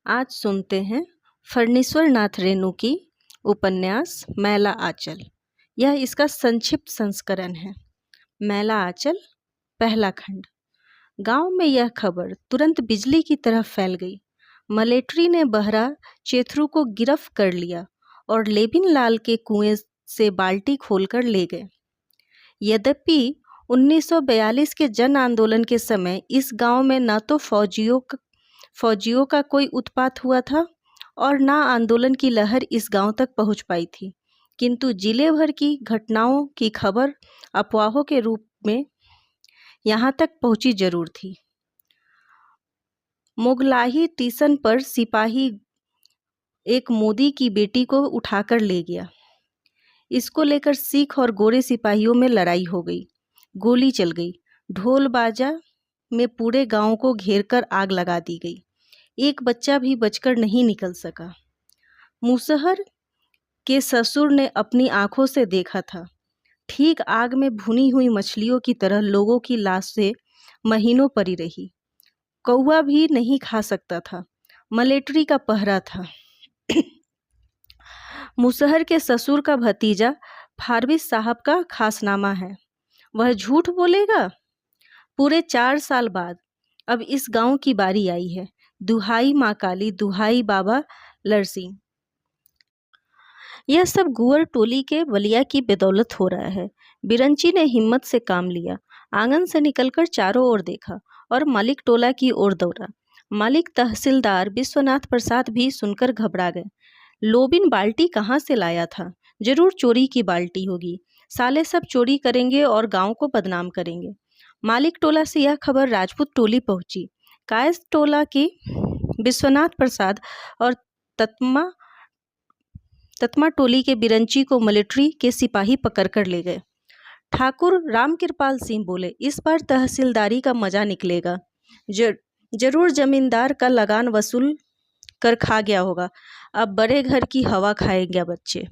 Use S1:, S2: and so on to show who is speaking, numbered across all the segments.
S1: आज सुनते हैं फणीश्वर नाथ रेणु की उपन्यास मैला आंचल। यह इसका संक्षिप्त संस्करण है। मैला आंचल पहला खंड। गांव में यह खबर तुरंत बिजली की तरह फैल गई। मलेट्री ने बहरा चेथरू को गिरफ्त कर लिया और लेबिन लाल के कुएं से बाल्टी खोलकर ले गए। यद्यपि 1942 के जन आंदोलन के समय इस गांव में न तो फौजियों का कोई उत्पात हुआ था और न आंदोलन की लहर इस गांव तक पहुंच पाई थी, किंतु जिले भर की घटनाओं की खबर अफवाहों के रूप में यहाँ तक पहुंची जरूर थी। मुगलाही स्टेशन पर सिपाही एक मोदी की बेटी को उठाकर ले गया। इसको लेकर सिख और गोरे सिपाहियों में लड़ाई हो गई, गोली चल गई, ढोल बाजा में पूरे गांव को घेरकर आग लगा दी गई। एक बच्चा भी बचकर नहीं निकल सका। मुसहर के ससुर ने अपनी आंखों से देखा था। ठीक आग में भुनी हुई मछलियों की तरह लोगों की लाशें महीनों पड़ी रही। कौवा भी नहीं खा सकता था। मलेट्री का पहरा था। मुसहर के ससुर का भतीजा फारबिस साहब का खासनामा है। वह झूठ बोलेगा? पूरे 4 साल बाद अब इस गांव की बारी आई है। दुहाई माँ काली, दुहाई बाबा लरसिंह। यह सब गुअर टोली के बलिया की बदौलत हो रहा है। बिरंची ने हिम्मत से काम लिया। आंगन से निकलकर चारों ओर देखा और मालिक टोला की ओर दौड़ा। मालिक तहसीलदार विश्वनाथ प्रसाद भी सुनकर घबरा गए। लोबिन बाल्टी कहाँ से लाया था? जरूर चोरी की बाल्टी होगी। साले सब चोरी करेंगे और गांव को बदनाम करेंगे। मालिक टोला से यह खबर राजपूत टोली पहुंची। कायस टोला की विश्वनाथ प्रसाद और तत्मा टोली के बिरंची को मिलिट्री के सिपाही पकड़कर ले गए। ठाकुर रामकृपाल सिंह बोले, इस बार तहसीलदारी का मजा निकलेगा। जरूर जमींदार का लगान वसूल कर खा गया होगा। अब बड़े घर की हवा खाएंगे बच्चे।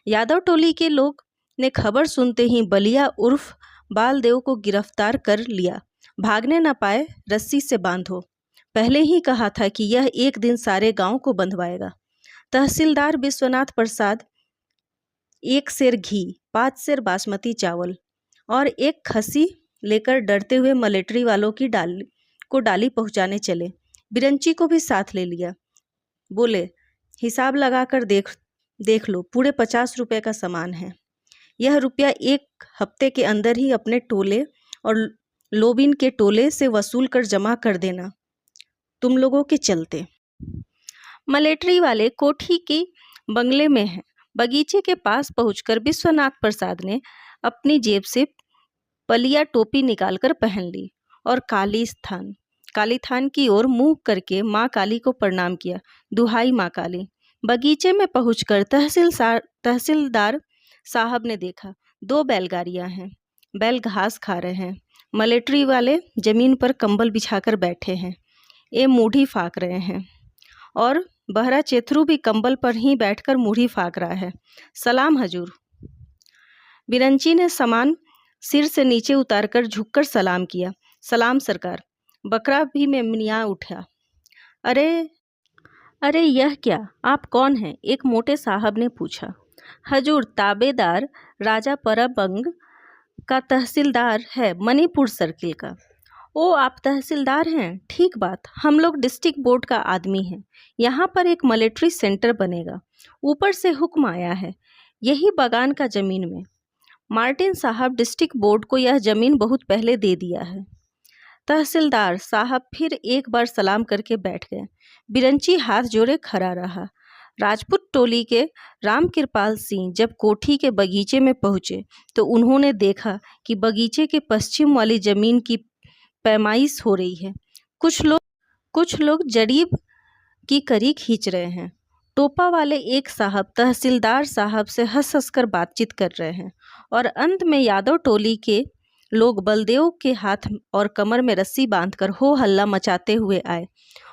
S1: यादव टोली के लोग ने खबर सुनते ही बलिया उर्फ बालदेव को गिरफ्तार कर लिया। भागने न पाए, रस्सी से बांधो। पहले ही कहा था कि यह एक दिन सारे गांव को बंधवाएगा। तहसीलदार विश्वनाथ प्रसाद 1 सेर घी, 5 सेर बासमती चावल और एक खसी लेकर डरते हुए मलेट्री वालों की डाली पहुंचाने चले। बिरंची को भी साथ ले लिया। बोले, हिसाब लगाकर देख लो, पूरे 50 रुपए का सामान है। यह रुपया 1 हफ्ते के अंदर ही अपने टोले और लोबिन के टोले से वसूल कर जमा कर देना, तुम लोगों के चलते। मलेट्री वाले कोठी की बंगले में हैं। बगीचे के पास पहुंचकर विश्वनाथ प्रसाद ने अपनी जेब से पलिया टोपी निकालकर पहन ली और काली थान की ओर मुंह करके माँ काली को प्रणाम किया। दुहाई माँ काली। बगीचे में पहुंचकर तहसीलदार साहब ने देखा 2 बैलगाड़ियां हैं। बैल घास खा रहे हैं। मलेट्री वाले जमीन पर कंबल बिछाकर बैठे हैं। ये मूढ़ी फाक रहे हैं और बहरा चेथरू भी कंबल पर ही बैठकर मूढ़ी फाक रहा है। सलाम हजूर। बिरंची ने सामान सिर से नीचे उतारकर झुककर सलाम किया। सलाम सरकार। बकरा भी मेमनिया उठा। अरे यह क्या? आप कौन हैं? एक मोटे साहब ने पूछा। हजूर, ताबेदार राजा परबंग का तहसीलदार है, मणिपुर सर्किल का। ओ, आप तहसीलदार हैं? ठीक बात। हम लोग डिस्ट्रिक्ट बोर्ड का आदमी हैं। यहाँ पर एक मिलिट्री सेंटर बनेगा। ऊपर से हुक्म आया है, यही बगान का जमीन में। मार्टिन साहब डिस्ट्रिक्ट बोर्ड को यह जमीन बहुत पहले दे दिया है। तहसीलदार साहब फिर एक बार सलाम करके बैठ गए। बिरंची हाथ जोड़े खड़ा रहा। राजपूत टोली के रामकृपाल सिंह जब कोठी के बगीचे में पहुंचे तो उन्होंने देखा कि बगीचे के पश्चिम वाली जमीन की पैमाइश हो रही है। कुछ लोग जरीब की करी खींच रहे हैं। टोपा वाले एक साहब तहसीलदार साहब से हंस हंस कर बातचीत कर रहे हैं और अंत में यादव टोली के लोग बलदेव के हाथ और कमर में रस्सी बांधकर हो हल्ला मचाते हुए आए।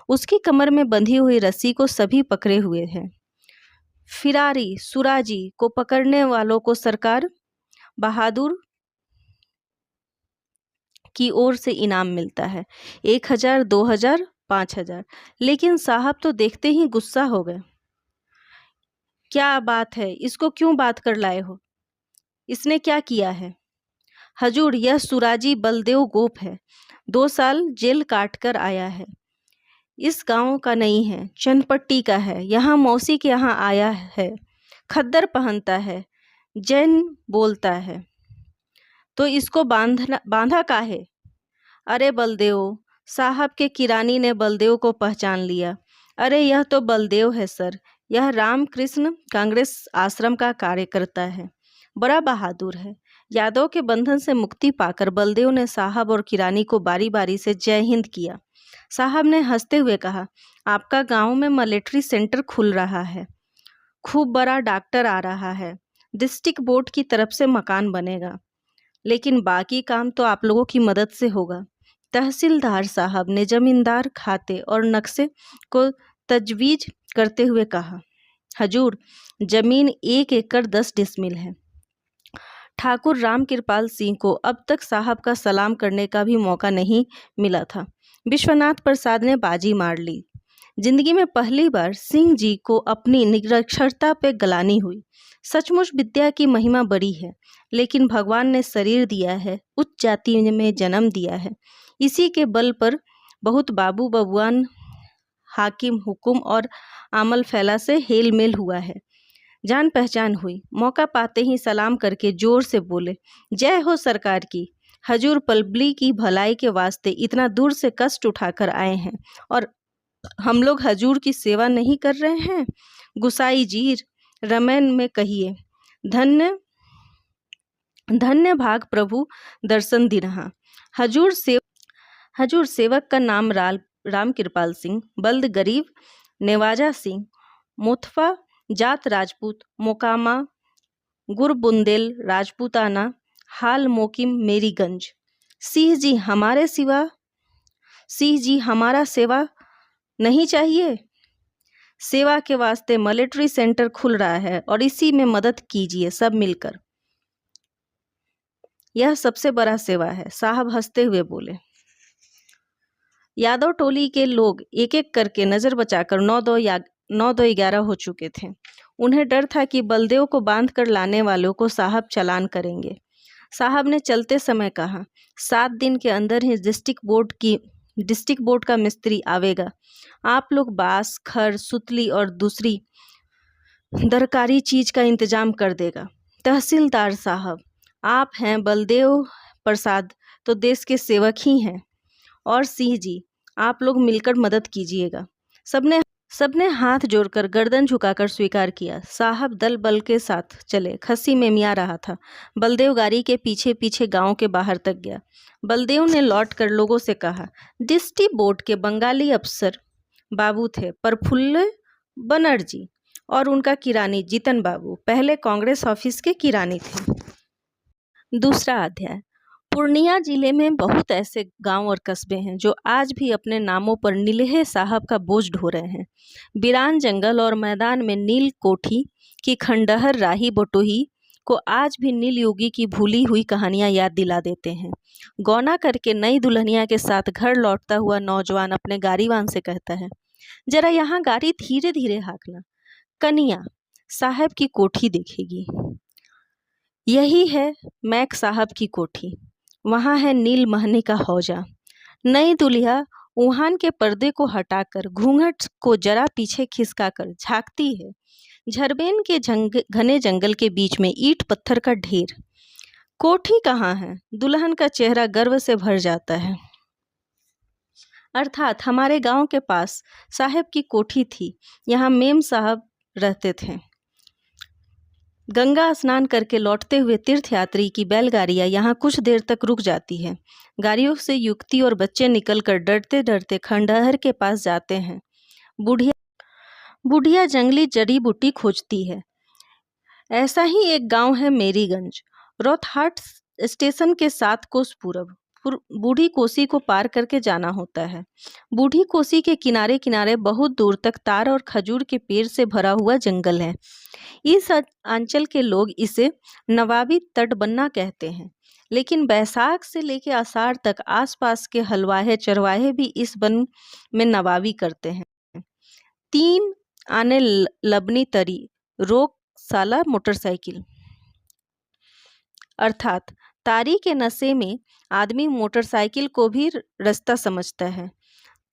S1: उसकी कमर में बंधी हुई रस्सी को सभी पकड़े हुए हैं। फिरारी सुराजी को पकड़ने वालों को सरकार बहादुर की ओर से इनाम मिलता है। 1000, 2000, 5,000। लेकिन साहब तो देखते ही गुस्सा हो गए। क्या बात है, इसको क्यों बात कर लाए हो? इसने क्या किया है? हजूर, यह सुराजी बलदेव गोप है, 2 साल जेल काट कर आया है। इस गांव का नहीं है, चनपट्टी का है। यहाँ मौसी के यहाँ आया है, खद्दर पहनता है, जैन बोलता है। तो इसको बांधा काहे? अरे बलदेव, साहब के किरानी ने बलदेव को पहचान लिया। अरे यह तो बलदेव है सर, यह रामकृष्ण कांग्रेस आश्रम का कार्यकर्ता है, बड़ा बहादुर है। यादव के बंधन से मुक्ति पाकर बलदेव ने साहब और किरानी को बारी बारी से जय हिंद किया। साहब ने हंसते हुए कहा, आपका गांव में मिलिट्री सेंटर खुल रहा है, खूब बड़ा डॉक्टर आ रहा है, डिस्ट्रिक्ट बोर्ड की तरफ से मकान बनेगा, लेकिन बाकी काम तो आप लोगों की मदद से होगा। तहसीलदार साहब ने जमींदार खाते और नक्शे को तजवीज करते हुए कहा, हजूर, जमीन 1 एकड़ 10 डिसमिल है। ठाकुर रामकृपाल सिंह को अब तक साहब का सलाम करने का भी मौका नहीं मिला था। विश्वनाथ प्रसाद ने बाजी मार ली। जिंदगी में पहली बार सिंह जी को अपनी निरक्षरता पे गलानी हुई। सचमुच विद्या की महिमा बड़ी है, लेकिन भगवान ने शरीर दिया है, उच्च जाति में जन्म दिया है, इसी के बल पर बहुत बाबू बबुआन हाकिम हुकुम और आमल फैला से हेल मेल हुआ है। जान पहचान हुई। मौका पाते ही सलाम करके जोर से बोले, जय हो सरकार की। हजूर पब्लिक की भलाई के वास्ते इतना दूर से कष्ट उठाकर आए हैं और हम लोग हजूर की सेवा नहीं कर रहे हैं। गुसाई जी रमैन में कहिए, धन्य धन्य भाग प्रभु दर्शन दिनहा। हजूर सेवक का नाम रामकृपाल सिंह, बल्द गरीब नेवाजा सिंह, मुथफा जात राजपूत, मोकामा गुरबुंदेल राजपूताना, हाल मोकिम मेरीगंज। सिंह जी हमारा सेवा नहीं चाहिए। सेवा के वास्ते मिलिट्री सेंटर खुल रहा है और इसी में मदद कीजिए सब मिलकर, यह सबसे बड़ा सेवा है। साहब हंसते हुए बोले। यादव टोली के लोग एक एक करके नजर बचाकर 9-2-11 हो चुके थे। उन्हें डर था कि बलदेव को बांध कर लाने वालों को साहब चालान करेंगे। साहब ने चलते समय कहा, 7 दिन के अंदर ही डिस्ट्रिक्ट बोर्ड का मिस्त्री आवेगा। आप लोग बांस, खर, सुतली और दूसरी दरकारी चीज का इंतजाम कर देगा। तहसीलदार साहब, आप हैं बलदेव प्रसाद तो देश के सेवक ही हैं, और सिंह जी आप लोग मिलकर मदद कीजिएगा। सबने हाथ जोड़कर गर्दन झुकाकर स्वीकार किया। साहब दल बल के साथ चले। खस्सी में मिया रहा था। बलदेव गाड़ी के पीछे पीछे गांव के बाहर तक गया। बलदेव ने लौटकर लोगों से कहा, डिस्ट्रिक्ट बोर्ड के बंगाली अफसर बाबू थे प्रफुल्ल बनर्जी, और उनका किरानी जीतन बाबू पहले कांग्रेस ऑफिस के किरानी थे। दूसरा अध्याय। पूर्णिया जिले में बहुत ऐसे गांव और कस्बे हैं जो आज भी अपने नामों पर नीलहे साहब का बोझ ढो रहे हैं। वीरान जंगल और मैदान में नील कोठी की खंडहर राही बटोही को आज भी नील योगी की भूली हुई कहानियां याद दिला देते हैं। गौना करके नई दुल्हनिया के साथ घर लौटता हुआ नौजवान अपने गाड़ीवान से कहता है, जरा यहाँ गाड़ी धीरे धीरे हाँकना, कनिया साहब की कोठी देखेगी। यही है मैक साहब की कोठी। वहाँ है नील महने का हौजा। नई दुल्हा ऊहान के पर्दे को हटाकर घूंघट को जरा पीछे खिसकाकर झांकती है। झरबेन के घने जंगल के बीच में ईंट पत्थर का ढेर। कोठी कहाँ है? दुल्हन का चेहरा गर्व से भर जाता है। अर्थात हमारे गांव के पास साहब की कोठी थी। यहाँ मेम साहब रहते थे। गंगा स्नान करके लौटते हुए तीर्थयात्री की बैलगाड़ियाँ यहाँ कुछ देर तक रुक जाती है। गाड़ियों से युवती और बच्चे निकलकर डरते डरते खंडहर के पास जाते हैं। बुढ़िया जंगली जड़ी बूटी खोजती है। ऐसा ही एक गांव है मेरीगंज, रोथहाट स्टेशन के 7 कोस पूरब। बूढ़ी कोसी को पार करके जाना होता है। बूढ़ी कोसी के किनारे किनारे बहुत दूर तक तार और खजूर के पेड़ से भरा हुआ जंगल है। इस अंचल के लोग इसे नवाबी तटबन्ना कहते हैं। लेकिन बैसाख से लेकर आषाढ़ तक आसपास के हलवाहे चरवाहे भी इस वन में नवाबी करते हैं। 3 आने लबनी तरी, रोक साला मोटरसाइकिल। अर्थात तारी के नशे में आदमी मोटरसाइकिल को भी रास्ता समझता है।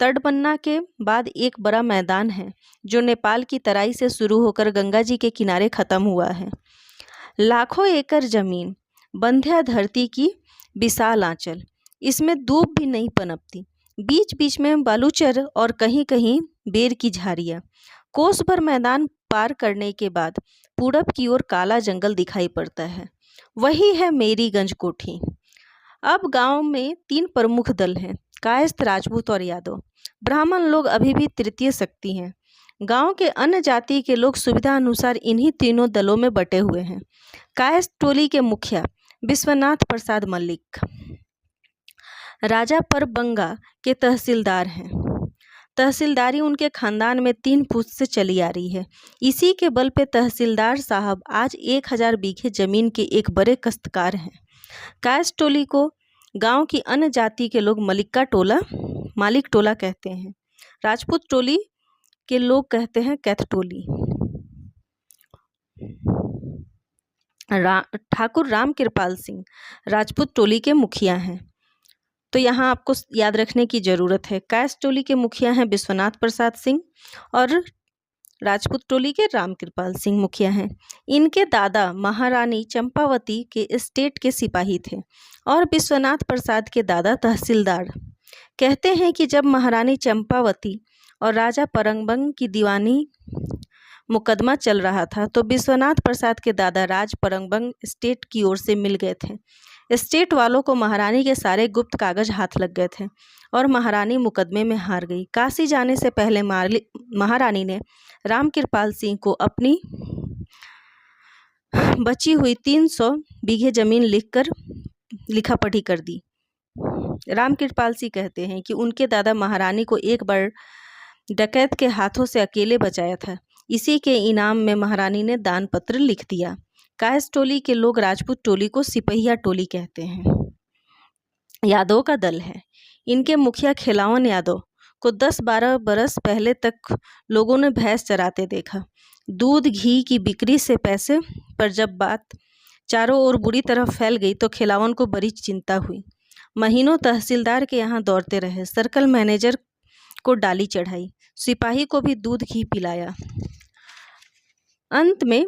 S1: तटबंधना के बाद एक बड़ा मैदान है जो नेपाल की तराई से शुरू होकर गंगा जी के किनारे खत्म हुआ है। लाखों एकड़ जमीन, बंध्या धरती की विशाल आंचल, इसमें दूब भी नहीं पनपती। बीच बीच में बालूचर और कहीं कहीं बेर की झाड़ियाँ। कोस भर मैदान पार करने के बाद पूरब की ओर काला जंगल दिखाई पड़ता है। वही है मेरीगंज कोठी। अब गांव में 3 प्रमुख दल हैं, कायस्थ, राजपूत और यादव। ब्राह्मण लोग अभी भी तृतीय शक्ति हैं। गांव के अन्य जाति के लोग सुविधा अनुसार इन्हीं तीनों दलों में बटे हुए हैं। कायस्थ टोली के मुखिया विश्वनाथ प्रसाद मल्लिक राजा परबंगा के तहसीलदार हैं। तहसीलदारी उनके खानदान में 3 पुश्त से चली आ रही है। इसी के बल पे तहसीलदार साहब आज 1000 बीघे जमीन के एक बड़े काश्तकार हैं। कायस्थ टोली को गांव की अन्य जाति के लोग मालिक टोला कहते हैं। राजपूत टोली के लोग कहते हैं कैथ टोली। ठाकुर राम कृपाल सिंह राजपूत टोली के मुखिया हैं। तो यहाँ आपको याद रखने की ज़रूरत है, कायस्थ टोली के मुखिया हैं विश्वनाथ प्रसाद सिंह और राजपूत टोली के राम कृपाल सिंह मुखिया हैं। इनके दादा महारानी चंपावती के स्टेट के सिपाही थे और विश्वनाथ प्रसाद के दादा तहसीलदार। कहते हैं कि जब महारानी चंपावती और राजा परंबंग की दीवानी मुकदमा चल रहा था तो विश्वनाथ प्रसाद के दादा राज परंबंग स्टेट की ओर से मिल गए थे। स्टेट वालों को महारानी के सारे गुप्त कागज हाथ लग गए थे और महारानी मुकदमे में हार गई। काशी जाने से पहले महारानी ने राम कृपाल सिंह को अपनी बची हुई 300 बीघे जमीन लिखकर लिखा पढ़ी कर दी। राम कृपाल सिंह कहते हैं कि उनके दादा महारानी को एक बार डकैत के हाथों से अकेले बचाया था। इसी के इनाम में महारानी ने दान पत्र लिख दिया। कायस्थ टोली के लोग राजपूत टोली को सिपहिया टोली कहते हैं। यादव का दल है। इनके मुखिया खिलावन यादव को 10-12 बरस पहले तक लोगों ने भैंस चराते देखा। दूध घी की बिक्री से पैसे पर जब बात चारों ओर बुरी तरह फैल गई तो खिलावन को बड़ी चिंता हुई। महीनों तहसीलदार के यहाँ दौड़ते रहे, सर्कल मैनेजर को डाली चढ़ाई, सिपाही को भी दूध घी पिलाया। अंत में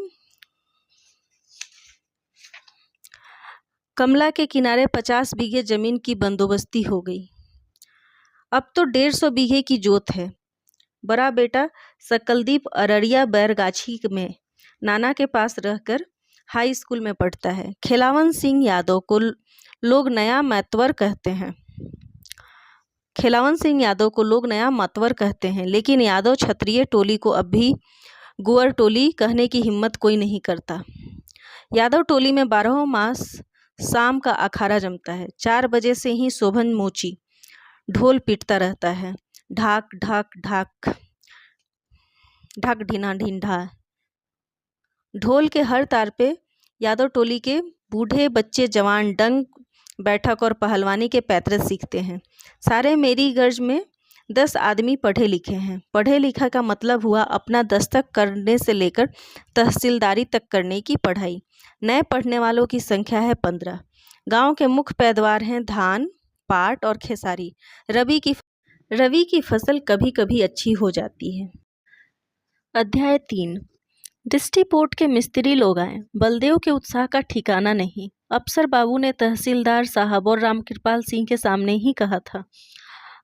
S1: कमला के किनारे 50 बीघे जमीन की बंदोबस्ती हो गई। अब तो 150 बीघे की जोत है। बड़ा बेटा सकलदीप अररिया बैरगाछी में नाना के पास रहकर हाई स्कूल में पढ़ता है। खिलावन सिंह यादव को लोग नया मतवर कहते हैं, लेकिन यादव क्षत्रिय टोली को अब भी गुअर टोली कहने की हिम्मत कोई नहीं करता। यादव टोली में 12 मास शाम का अखाड़ा जमता है। 4 बजे से ही शोभन मोची ढोल पीटता रहता है। ढाक ढाक ढाक ढाक ढीना ढींढा। ढोल के हर तार पे यादव टोली के बूढ़े बच्चे जवान डंक बैठक और पहलवानी के पैतरे सीखते हैं। सारे मेरीगंज में 10 आदमी पढ़े लिखे हैं। पढ़े लिखा का मतलब हुआ अपना दस्तक करने से लेकर तहसीलदारी तक करने की पढ़ाई। नए पढ़ने वालों की संख्या है 15। गांव के मुख्य पैदावार हैं धान, पाट और खेसारी। रबी की फसल कभी कभी अच्छी हो जाती है। अध्याय 3। डिस्ट्रीपोर्ट के मिस्त्री लोग आए। बलदेव के उत्साह का ठिकाना नहीं। अफसर बाबू ने तहसीलदार साहब और रामकृपाल सिंह के सामने ही कहा था,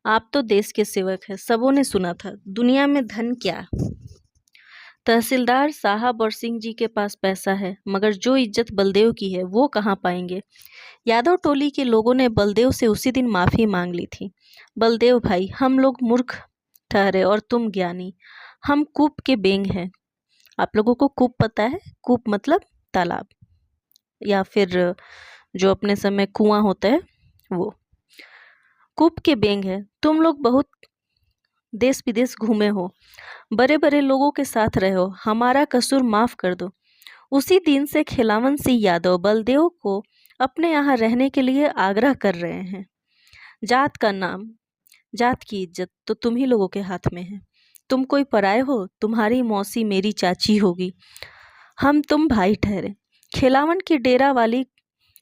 S1: आप तो देश के सेवक हैं। सबों ने सुना था, दुनिया में धन क्या। तहसीलदार साहब और सिंह जी के पास पैसा है, मगर जो इज्जत बलदेव की है वो कहाँ पाएंगे। यादव टोली के लोगों ने बलदेव से उसी दिन माफ़ी मांग ली थी। बलदेव भाई, हम लोग मूर्ख ठहरे और तुम ज्ञानी। हम कूप के बेंग हैं। आप लोगों को कूप पता है? कूप मतलब तालाब या फिर जो अपने समय कुआं होता है वो। कूप के बेंग है। तुम लोग बहुत देश विदेश घूमे हो, बड़े बड़े लोगों के साथ रहे हो, हमारा कसूर माफ़ कर दो। उसी दिन से खिलावन सिंह यादव बलदेव को अपने यहाँ रहने के लिए आग्रह कर रहे हैं। जात का नाम, जात की इज्जत तो तुम ही लोगों के हाथ में है। तुम कोई पराये हो, तुम्हारी मौसी मेरी चाची होगी, हम तुम भाई ठहरे। खिलावन की डेरा वाली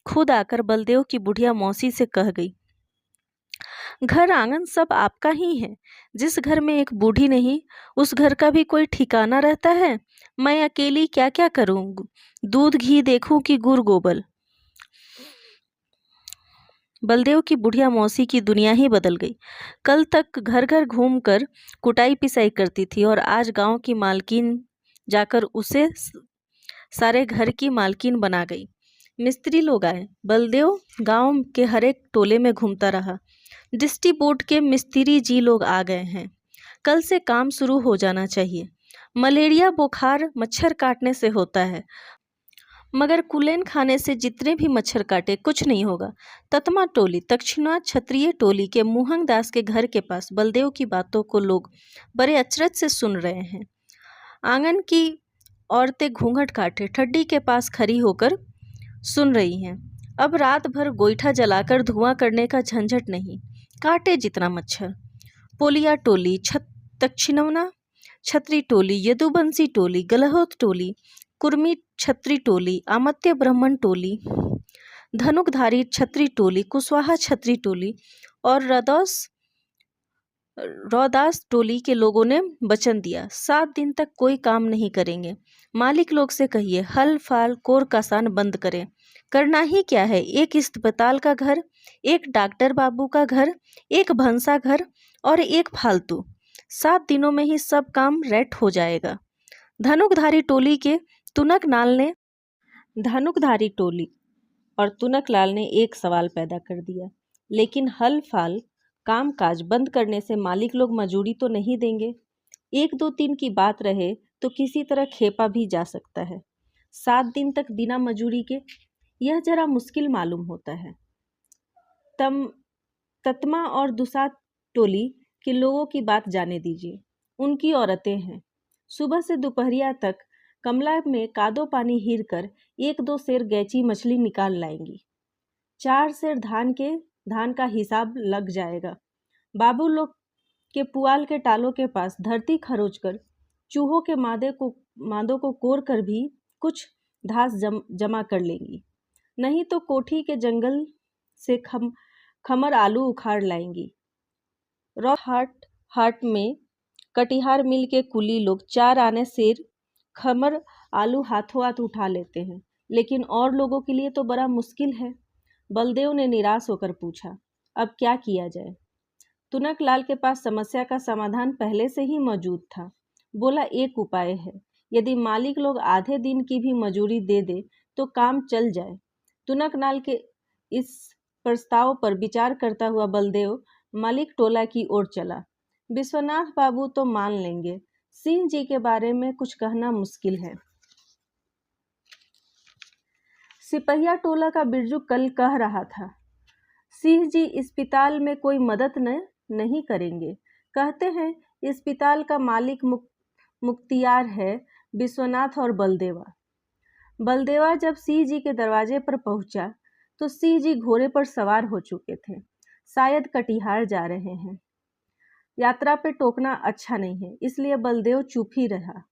S1: खुद आकर बलदेव की बुढ़िया मौसी से कह गई, घर आंगन सब आपका ही है। जिस घर में एक बूढ़ी नहीं, उस घर का भी कोई ठिकाना रहता है। मैं अकेली क्या क्या करूं, दूध घी देखूं कि गुड़ गोबर। बलदेव की बुढ़िया मौसी की दुनिया ही बदल गई। कल तक घर घर घूमकर कुटाई पिसाई करती थी और आज गांव की मालकिन जाकर उसे सारे घर की मालकिन बना गई। मिस्त्री लोग आए। बलदेव गांव के हर एक टोले में घूमता रहा। डिस्टी बोर्ड के मिस्त्री जी लोग आ गए हैं। कल से काम शुरू हो जाना चाहिए। मलेरिया बुखार मच्छर काटने से होता है, मगर कुलेन खाने से जितने भी मच्छर काटे कुछ नहीं होगा। ततमा टोली दक्षिणा क्षत्रिय टोली के मुहंग दास के घर के पास बलदेव की बातों को लोग बड़े अचरज से सुन रहे हैं। आंगन की औरतें घूंघट काटे ठड्डी के पास खड़ी होकर सुन रही हैं। अब रात भर गोईठा जलाकर धुआं करने का झंझट नहीं, काटे जितना मच्छर। पोलिया टोली दक्षिणवना छत्री टोली, यदुवंशी टोली, गलहोत टोली, कुर्मी छत्री टोली, आमत्य ब्राह्मण टोली, धनुकधारी छत्री टोली, कुशवाहा छत्री टोली और रौदास टोली के लोगों ने वचन दिया, 7 दिन तक कोई काम नहीं करेंगे। मालिक लोग से कहिए हल फाल कोर कासान बंद करें। करना ही क्या है, एक अस्पताल का घर, एक डॉक्टर बाबू का घर, एक भंसा घर और एक फालतू। 7 दिनों में ही सब काम रेट हो जाएगा। धनुकधारी टोली के धनुकधारी टोली और तुनकलाल ने एक सवाल पैदा कर दिया, लेकिन हल फाल काम काज बंद करने से मालिक लोग मजूरी तो नहीं देंगे। 1 2 3 की बात रहे तो किसी तरह खेपा भी जा सकता है। 7 दिन तक बिना मजूरी के यह जरा मुश्किल मालूम होता है। ततमा और दुसात टोली के लोगों की बात जाने दीजिए। उनकी औरतें हैं, सुबह से दोपहरिया तक कमला में कादो पानी हीर कर 1 2 सेर गैची मछली निकाल लाएंगी। 4 सेर धान का हिसाब लग जाएगा। बाबू लोग के पुआल के टालों के पास धरती खरोच कर चूहों के मादों को कोर कर भी कुछ घास जमा कर लेंगी। नहीं तो कोठी के जंगल से खमर आलू उखाड़ लाएंगी। हाट में कटिहार मिल के कुली लोग 4 आने सेर खमर आलू हाथों हाथ उठा लेते हैं, लेकिन और लोगों के लिए तो बड़ा मुश्किल है। बलदेव ने निराश होकर पूछा, अब क्या किया जाए? तुनकलाल के पास समस्या का समाधान पहले से ही मौजूद था। बोला, एक उपाय है, यदि मालिक लोग आधे दिन की भी मजूरी दे दे तो काम चल जाए। तुनकलाल के इस प्रस्ताव पर विचार करता हुआ बलदेव मालिक टोला की ओर चला। विश्वनाथ बाबू तो मान लेंगे, सिंह जी के बारे में कुछ कहना मुश्किल है। सिपहिया टोला का बिरजू कल कह रहा था, सिंह जी अस्पताल में कोई मदद नहीं करेंगे। कहते हैं अस्पताल का मालिक मुख्तियार है विश्वनाथ और बलदेवा। बलदेवा जब सिंह जी के दरवाजे पर पहुंचा तो सिंह जी घोड़े पर सवार हो चुके थे, शायद कटिहार जा रहे हैं। यात्रा पे टोकना अच्छा नहीं है, इसलिए बलदेव चुप ही रहा।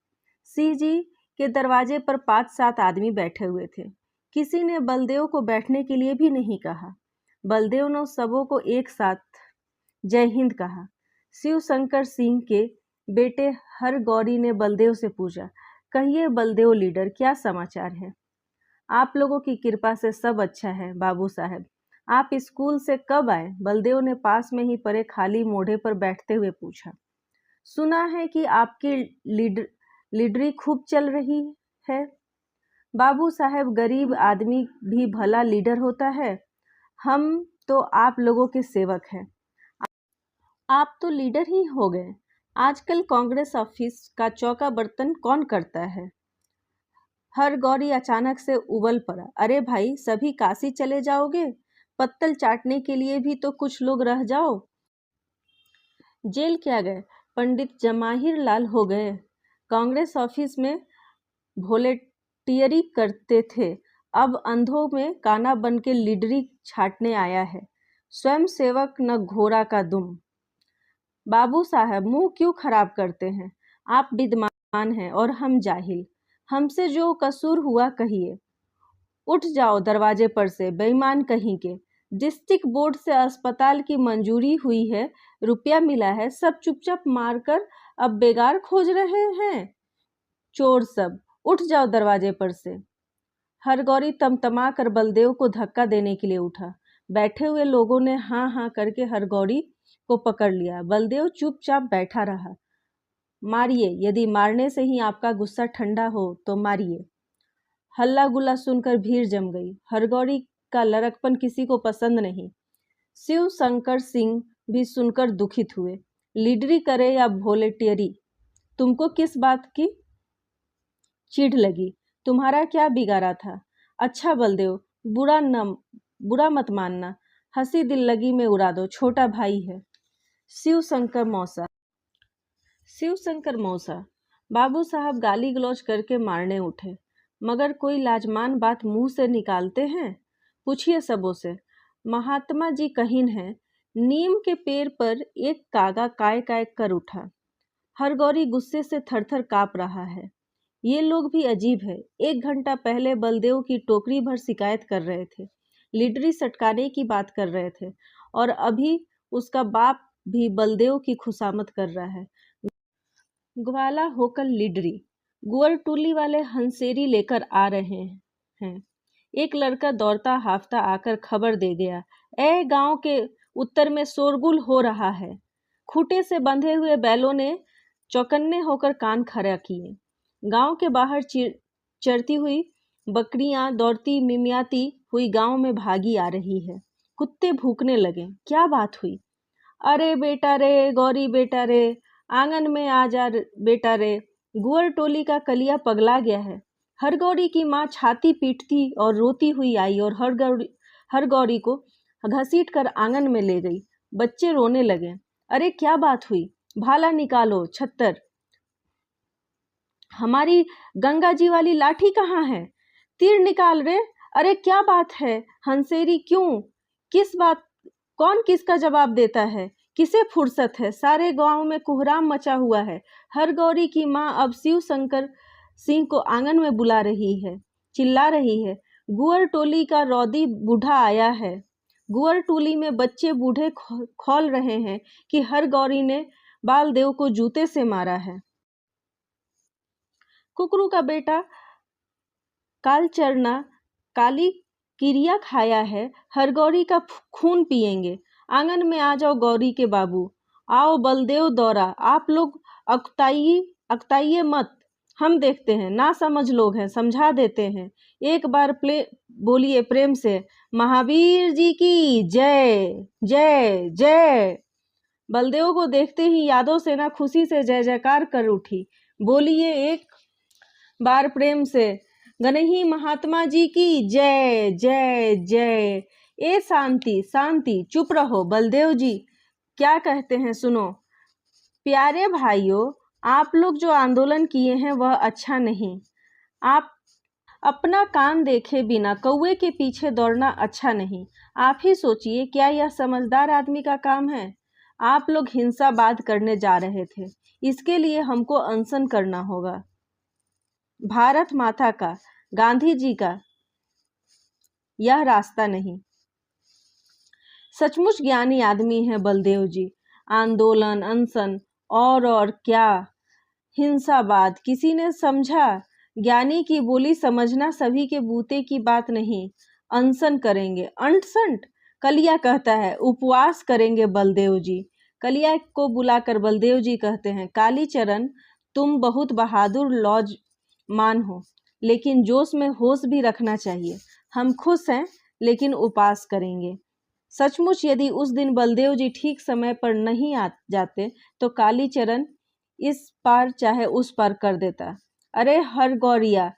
S1: सिंह जी के दरवाजे पर 5-7 आदमी बैठे हुए थे। किसी ने बलदेव को बैठने के लिए भी नहीं कहा। बलदेव ने सबों को एक साथ जय हिंद कहा। शिव शंकर सिंह के बेटे हर गौरी ने बलदेव से पूछा, कहिए बलदेव लीडर, क्या समाचार है? आप लोगों की कृपा से सब अच्छा है बाबू साहब। आप स्कूल से कब आए? बलदेव ने पास में ही पड़े खाली मोढ़े पर बैठते हुए पूछा। सुना है कि आपकी लीडरी खूब चल रही है। बाबू साहब, गरीब आदमी भी भला लीडर होता है। हम तो आप लोगों के सेवक हैं। आप तो लीडर ही हो गए। आजकल कांग्रेस ऑफिस का चौका बर्तन कौन करता है? हर गौरी अचानक से उबल पड़ा। अरे भाई, सभी काशी चले जाओगे? पत्तल चाटने के लिए भी तो कुछ लोग रह जाओ। जेल क्या गए? पंडित जमाहिर लाल हो गए। कांग्रेस ऑफिस में वॉलेंटियरी करते थे, अब अंधों में काना बन के लीडरी छाटने आया है, स्वयं सेवक न घोड़ा का दुम। बाबू साहब मुंह क्यों खराब करते हैं? आप विद्वान हैं और हम जाहिल। हमसे जो कसूर हुआ कहिए। उठ जाओ दरवाजे पर से, बेईमान कहीं के। डिस्ट्रिक्ट बोर्ड से अस्पताल की मंजूरी हुई है, रुपया मिला है, सब चुपचाप मारकर अब बेगार खोज रहे हैं। चोर सब, उठ जाओ दरवाजे पर से। हरगौरी तमतमा कर बलदेव को धक्का देने के लिए उठा। बैठे हुए लोगों ने हाँ हाँ करके हरगौरी को पकड़ लिया। बलदेव चुपचाप बैठा रहा। मारिए, यदि मारने से ही आपका गुस्सा ठंडा हो तो मारिए। हल्ला गुल्ला सुनकर भीड़ जम गई। हरगौरी का लड़कपन किसी को पसंद नहीं। शिव शंकर सिंह भी सुनकर दुखित हुए। लीडरी करे या वॉलेंटियरी, तुमको किस बात की चिढ़ लगी? तुम्हारा क्या बिगाड़ा था? अच्छा बलदेव, बुरा मत मानना, हंसी दिल लगी में उड़ा दो, छोटा भाई है। शिव शंकर मौसा। बाबू साहब गाली गलौज करके मारने उठे, मगर कोई लाजमान बात मुंह से निकालते हैं? पूछिए सबों से। महात्मा जी कहीन हैं। नीम के पेड़ पर एक कागा काय काय कर उठा। हरगौरी गुस्से से थरथर कांप रहा है। ये लोग भी अजीब है। 1 घंटा पहले बलदेव की टोकरी भर शिकायत कर रहे थे, लीडरी सटकाने की बात कर रहे थे, और अभी उसका बाप भी बलदेव की खुशामद कर रहा है। ग्वाला होकर लीडरी। गुअर टोली वाले हंसेरी लेकर आ रहे हैं। एक लड़का दौड़ता हाफता आकर खबर दे गया, ए गांव के उत्तर में शोरगुल हो रहा है। खूंटे से बंधे हुए बैलों ने चौकन्ने होकर कान खड़ा किए। गांव के बाहर चरती हुई बकरियां दौड़ती मिमियाती हुई गांव में भागी आ रही है। कुत्ते भूकने लगे। क्या बात हुई? अरे बेटा रे, गौरी बेटा रे, आंगन में आ जा बेटा रे। गुअर टोली का कलिया पगला गया है। हरगौरी की माँ छाती पीटती और रोती हुई आई और हरगौरी को घसीट कर आंगन में ले गई। बच्चे रोने लगे। अरे क्या बात हुई? भाला निकालो छत्तर। हमारी गंगा जी वाली लाठी कहाँ है? तीर निकाल रे। अरे क्या बात है? हंसेरी क्यों? किस बात? कौन किसका जवाब देता है? किसे फुर्सत है? सारे गांव में कोहराम मचा हुआ है। हरगौरी की माँ अब शिव शंकर सिंह को आंगन में बुला रही है, चिल्ला रही है, गुअर टोली का रौदी बूढ़ा आया है। गुअर टोली में बच्चे बूढ़े खौल रहे हैं कि हरगौरी ने बालदेव को जूते से मारा है। कुकरू का बेटा कालचरना काली किरिया खाया है, हरगौरी का खून पिएंगे। आंगन में आ जाओ गौरी के बाबू। आओ बलदेव दौरा। आप लोग अकताइए मत, हम देखते हैं। ना समझ लोग हैं, समझा देते हैं। एक बार बोलिए प्रेम से, महावीर जी की जय जय जय। बलदेव को देखते ही यादव सेना खुशी से जय जयकार कर उठी। बोलिए एक बार प्रेम से, गणही महात्मा जी की जय जय जय। ए शांति शांति, चुप रहो। बलदेव जी क्या कहते हैं सुनो। प्यारे भाइयों, आप लोग जो आंदोलन किए हैं वह अच्छा नहीं। आप अपना कान देखे बिना कौवे के पीछे दौड़ना अच्छा नहीं। आप ही सोचिए, क्या यह समझदार आदमी का काम है? आप लोग हिंसावाद करने जा रहे थे, इसके लिए हमको अनशन करना होगा। भारत माता का, गांधी जी का यह रास्ता नहीं। सचमुच ज्ञानी आदमी है बलदेव जी। आंदोलन, अनशन और क्या हिंसावाद किसी ने समझा? ज्ञानी की बोली समझना सभी के बूते की बात नहीं। अनशन करेंगे। अनशन? कलिया कहता है उपवास करेंगे बलदेव जी। कलिया को बुलाकर बलदेव जी कहते हैं, कालीचरण तुम बहुत बहादुर मान हो, लेकिन जोश में होश भी रखना चाहिए। हम खुश हैं लेकिन उपवास करेंगे। सचमुच यदि उस दिन बलदेव जी ठीक समय पर नहीं आ जाते तो कालीचरण इस पार चाहे उस पार कर देता। अरे हरगौरिया,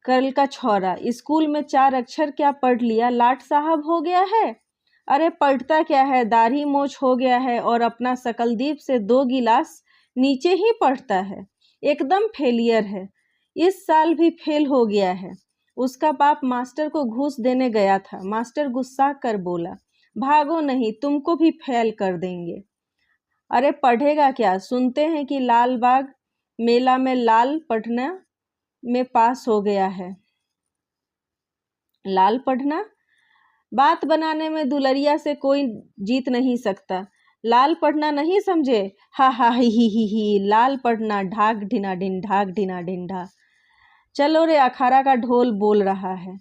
S1: कल का छौरा, स्कूल में 4 अक्षर क्या पढ़ लिया, लाट साहब हो गया है? अरे पढ़ता क्या है, दाढ़ी मोछ हो गया है और अपना सकलदीप से 2 गिलास नीचे ही पढ़ता है। एकदम फेलियर है। इस साल भी फेल हो गया है। उसका बाप मास्टर को घूस देने गया था। मास्टर गुस्सा कर बोला, भागो नहीं, तुमको भी फेल कर देंगे। अरे पढ़ेगा क्या? सुनते हैं कि लाल बाग मेला में लाल पढ़ना में पास हो गया है। लाल पढ़ना? बात बनाने में दुलरिया से कोई जीत नहीं सकता। लाल पढ़ना नहीं समझे? हा हा ही, लाल पढ़ना, ढाक ढिना ढिन, ढाक ढिना ढिन ढा। चलो रे, अखाड़ा का ढोल बोल रहा है।